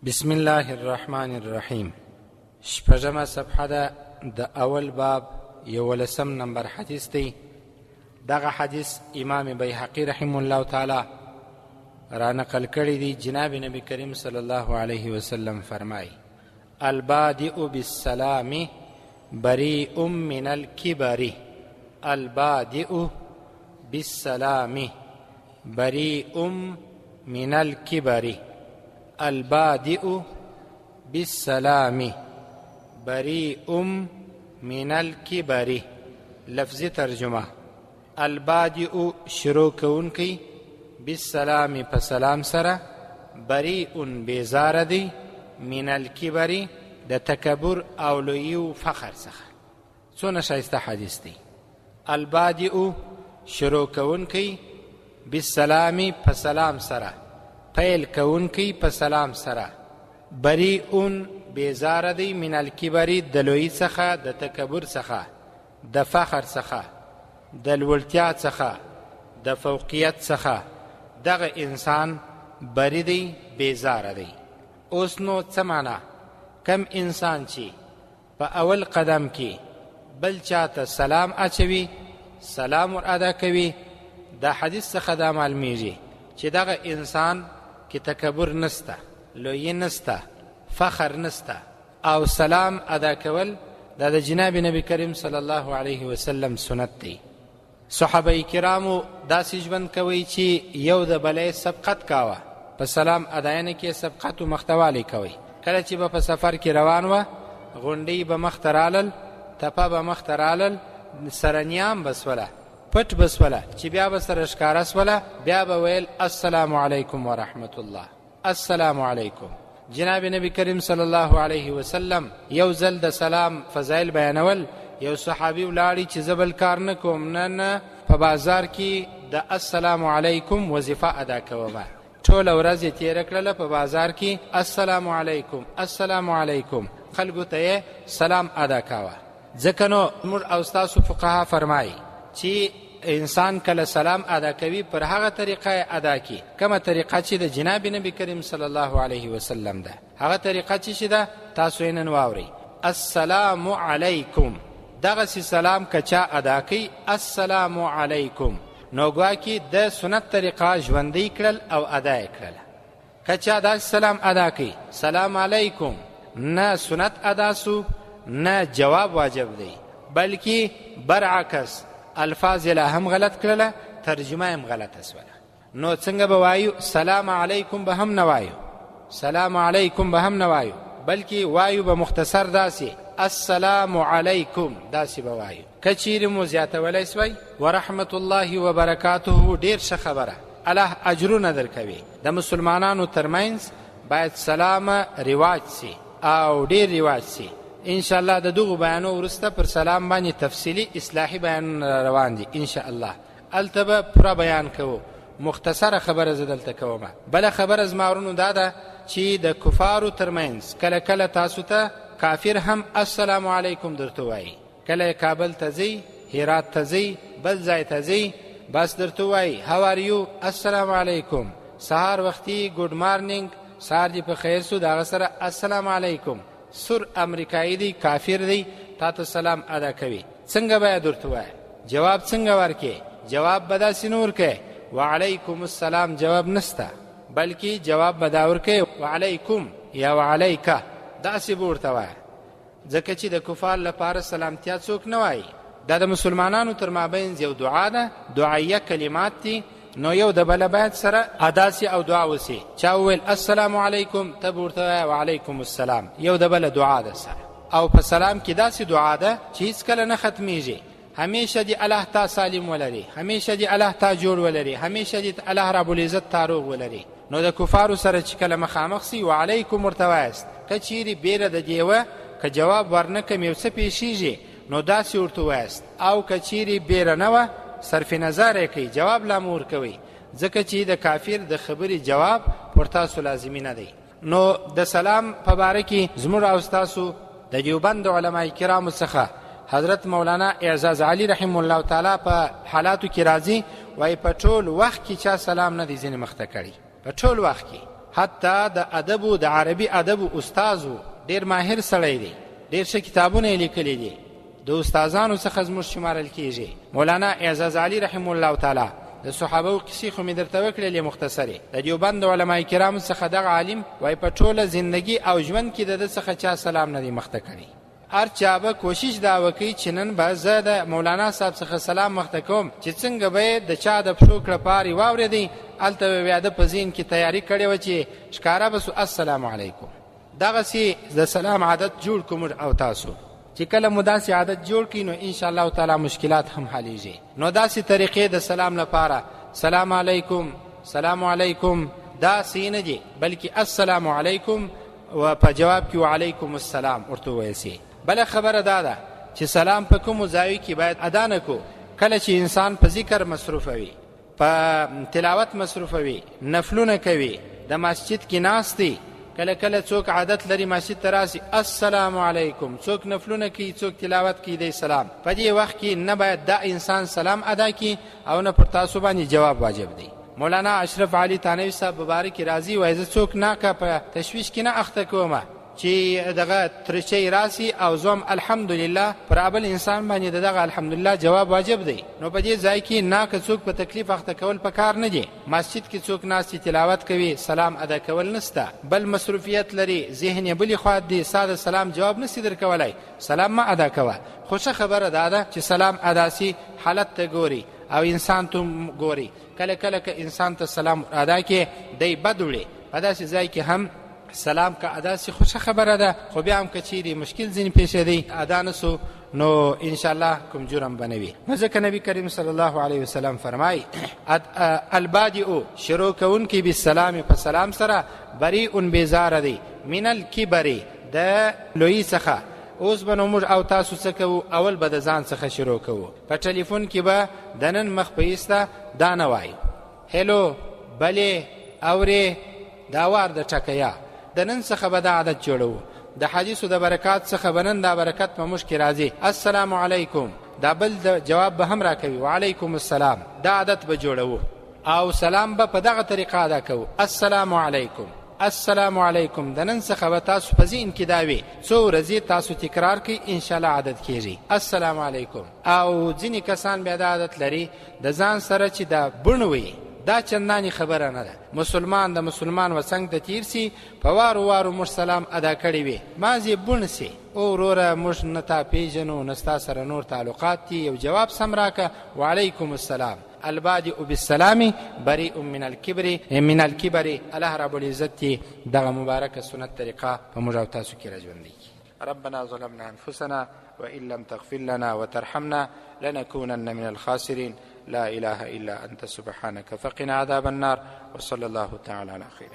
بسم الله الرحمن الرحیم. شپږمه صفحه ده د اول باب 11 نمبر حدیث دی. دغه حدیث امام بیهقی رحمه الله تعالی را نقل کړی دی. جناب نبی کریم صلی الله علیه وسلم فرمای: البادئ بالسلام بریء من الکبر. البادئ بالسلام بریء من الکبر. البادئ بالسلام بریء من الکبر. لفظی ترجمه: البادئ شروع کونکی، بالسلام په سلام سره، بریء بیزار دی، من الکبر د تکبر او لویی و فخر څخه. څونه ښایسته حدیث دی. البادئ شروع کونکی، بالسلام په سلام سره، پیل کونکی په سلام سره، بریء بیزار دی، من الکبر د لویی څخه، د تکبر څخه، د فخر څخه، د لوړتیا څخه، د فوقیت څخه. دغه انسان بری دی، بیزار دی. اوس نو څه معنا؟ کم انسان چې په اول قدم کې بل چاته سلام اچوي، سلام ور ادا کوي، دا حدیث څخه دا معلومیږي چې دغه انسان کې تکبر نسته، لویی نسته، فخر نسته، او سلام ادا کول دا د جناب نبی کریم صلی الله علیه وسلم سنت دی. صحابه کرامو داسې ژوند کوي چې یو د بلې سبقت کاوه، په سلام اداینه کې سبقت و مختوالی کوي. کله چې به په سفر کې روان وه، غونډۍ به مخته رالل، تپه به مخته رالل، سرنیام بسوله، پټ بسوله، چې بیا به سره ښکاره سوله، بیا به ویل السلام علیکم ورحمت الله، السلام علیکم. جناب نبی کریم صلی الله علیه وسلم یو ځل د سلام فضایل بیانول. یو صحابي ولاړی چې زه بل کار نه کوم، نه په بازار کې د السلام علیکم وظیفه ادا کومه. ټوله ورځ یې تېره کړله په بازار کې السلام علیکم، السلام علیکم، خلکو ته یې سلام ادا کاوه. ځکه نو موږ او ستاسو فقها فرمایي چې انسان کله سلام ادا کوي پر هغه طریقه ادا کی کومه طریقه چې د جناب نبی کریم صلی الله علیه وسلم ده. هغه طریقه چې ده تاسو یې نن واورئ. السلام علیکم، دغسې سلام که چا ادا کوي السلام علیکم، نو ګویا کې د سنت طریقه ژوندی کړل او ادا یې کړله. که چا داسې سلام ادا کوي سلام علیکم، نه سنت ادا سو نه جواب واجب دی، بلکې برعکس الفاظ لا هم غلط کړله، ترجمه هم غلطه سوله. نو څنګه به وایو؟ سلام علیکم به هم نه وایو، سلام علیکم به هم نه وایو، بلکې وایو به مختصر داسې السلام علیکم داسې به وایو. که چیرې مو زیاتولی سوی ورحمت الله وبرکاته، ډېر ښه خبره، الله اجرونه درکوي. د مسلمانانو ترمنځ باید سلام رواج سي او ډېر رواج سي. انشاءالله د دغو بیانو وروسته پر سلام باندې تفصیلي اصلاحي بیانونه روان دي انشاءالله. هلته به پوره بیان کوو. مختصره خبره زه دلته کومه. بله خبره زما ورونو دا ده چې د کفارو ترمنځ کله کله تاسو ته کافر هم السلام علیکم درته وایي. کله کابل ته ځئ، هرات ته ځئ، بل ځای ته ځئ، بس درته وایي هاو آر یو، السلام علیکم. سهار وختي ګوډ مارنینګ، سهار دې په خیر سو، د هغه سره السلام علیکم. سور امریکایی دی، کافر دی، تا ته سلام ادا کوي. څنګه باید ورته وایي؟ جواب څنګه ورکې؟ جواب به داسې نه ورکې وعلیکم السلام، جواب نسته، بلکې جواب به دا ورکې وعلیکم یا وعلیکه، داسې به ورته وایي. ځکه چې د کفار لپاره سلامتیا څوک نه وایي. دا د مسلمانانو تر مابین یو دعا ده، دعایه کلمات دي. نو یو د بله باید سره ادا سي او دعا وسي. چا وویل السلام علیکم، ته به ورته وایه وعلیکم السلام. یو د بله دعا ده سره. او په سلام کې داسې دعا ده چې هیڅکله نه ختمیږي. همیشه دې الله تا سالم ولري، همیشه دې الله تا جوړ ولري، همیشه دې الله رب العزت تا روغ ولري. نو د کفارو سره چې کله مخامخ سي وعلیکم ورته وایاست. که چیرې بیره د دې وه، که جواب ورنه کم یو څه پیښیږي، نو داسې ورته وایاست. او که چیرې بیره نه وه، صرف نظر یې کوي، جواب لا مو ورکوئ، ځکه چې د کافر د خبرې جواب پر تاسو لازمي نه دی. نو د سلام په باره کې زموږ او ستاسو د دیوبند علماء کرامو څخه حضرت مولانا اعزاز علي رحمه الله تعالی په حالاتو کې راځي، وایي په ټول وخت کې چا سلام نه دی ځینې مخته کړي، په ټول وخت کې حتی د ادب د عربي ادب استاد ډیر ماهر سړی دی، ډیر ښه کتابونه یې لیکلي دي، د استادانو څخه زموږ شمارل کیږي. مولانا اعزاز علي رحمه الله تعالی د صحابه کیسې خو مې درته وکړلې مختصرې. د دیوبند علما کرامو څخه دغه عالم وایي په ټوله زندگی او ژوند کې د ده څخه چا سلام نه دی مخته کړی. هر چا به کوشش دا وکړي چې نن به زه د مولانا صاحب څخه سلام مخته کوم، چې څنګه به د چا د پښو کړپارې واورېدی، هلته به بیا د په ذهن کې تیاري کړې وه چې ښکاره به سو السلام علیکم. دغسې د سلام عادت جوړ کړو او تاسو چې کله مو داسې عادت جوړ کړي نو انشاءالله تعالی مشکلات هم حلیږي. نو داسې طریقې د سلام لپاره سلام علیکم، سلام علیکم داسې نه دي، بلکې السلام علیکم و په جواب کې وعلیکم السلام ورته وویل سي. بله خبره دا ده چې سلام په کومو ځایو کې باید ادا نه کړو. کله چې انسان په ذکر مصروفه وي، په تلاوت مصروفه وي، نفلونه کوي، د مسجد کې ناست دی، کله کله څوک عادت لري مسجد ته راسي السلام علیکم، څوک نفلونه کوي، څوک تلاوت کوي دی سلام. په دې وخت کې نه باید دا انسان سلام ادا کړي او نه پر تاسو باندې جواب واجب دی. مولانا اشرف علي تانوي صاحب مبارک راضي وایي زه څوک ناکه په تشویش کې نه اخته کومه چې دغه ترچی راسي او زوم الحمدلله پر ابل انسان باندې دغه الحمدلله جواب واجب دی. نو په دې ځای کې ناکه څوک په تکلیف اخته کول پکار نه دي. مسجد کې څوک ناست تلاوت کوي، سلام ادا کول نسته، بل مصروفیت لري، ذهن یې بلې خوا دی، ساده سلام جواب نسی درکولی، سلام ما ادا کوه. خو ښه خبره دا ده چې سلام ادا سي حالت ته ګوري او انسان ته ګوري. کله کله که انسان ته سلام ادا کې دی بد وړي، په داسې ځای کې هم سلام که ادا سی خوشه خبره ده. خو بیا هم که چیرې مشکل ځینې پیښېدی ادا نسو نو انشاءالله کوم جرم بنوي. نو ځکه نبی کریم صلی الله علیه وسلم فرمایي البادئ شروع کوونکی بالسلام په سلام سره بریء بیزاره دی من الکبر د لویي څخه. اوس به نو موږ او تاسو څه کوو؟ اول به د ځان څخه شروع کوو. په ټلیفون کې به د نن مخ په ایسته دا نه وایو هلو بلې اورې دا وار د ټکیا. د نن څخه به دا عادت جوړو. د حدیثو د برکات څخه به نن دا برکت په موږ کې راځي السلام علیکم، دا بل د جواب به هم راکوي وعلیکم السلام. دا عادت به جوړو او سلام به په دغه طریقه ادا کوو السلام علیکم السلام علیکم. د نن څخه به تاسو په ذهن کې دا وي، څو ورځې تاسو تکرار کړئ انشاءالله عادت کیږي السلام علیکم. او ځینې کسان بیا دا عادت لري د ځان سره چې دا بڼ وي، دا چندانی خبره نه ده. مسلمان د مسلمان وڅنګ ته تیر سي، په وارو وارو موږ سلام ادا کړی وي، مازې بڼ سي او وروره موږ نه تا پیژنو نه ستا سره نور تعلقات دي، یو جواب سم راکه وعلیکم السلام. البادئ بالسلام بریء من الکبر. الله رب العزت دغه مبارکه سنت طریقه په موږ او تاسو کې راژوندي کړي. ربنا ظلمنا انفسنا وان لم تغفر لنا وترحمنا لنكونن من الخاسرين. لا إله إلا أنت سبحانك فقنا عذاب النار. وصلى الله تعالى على خير.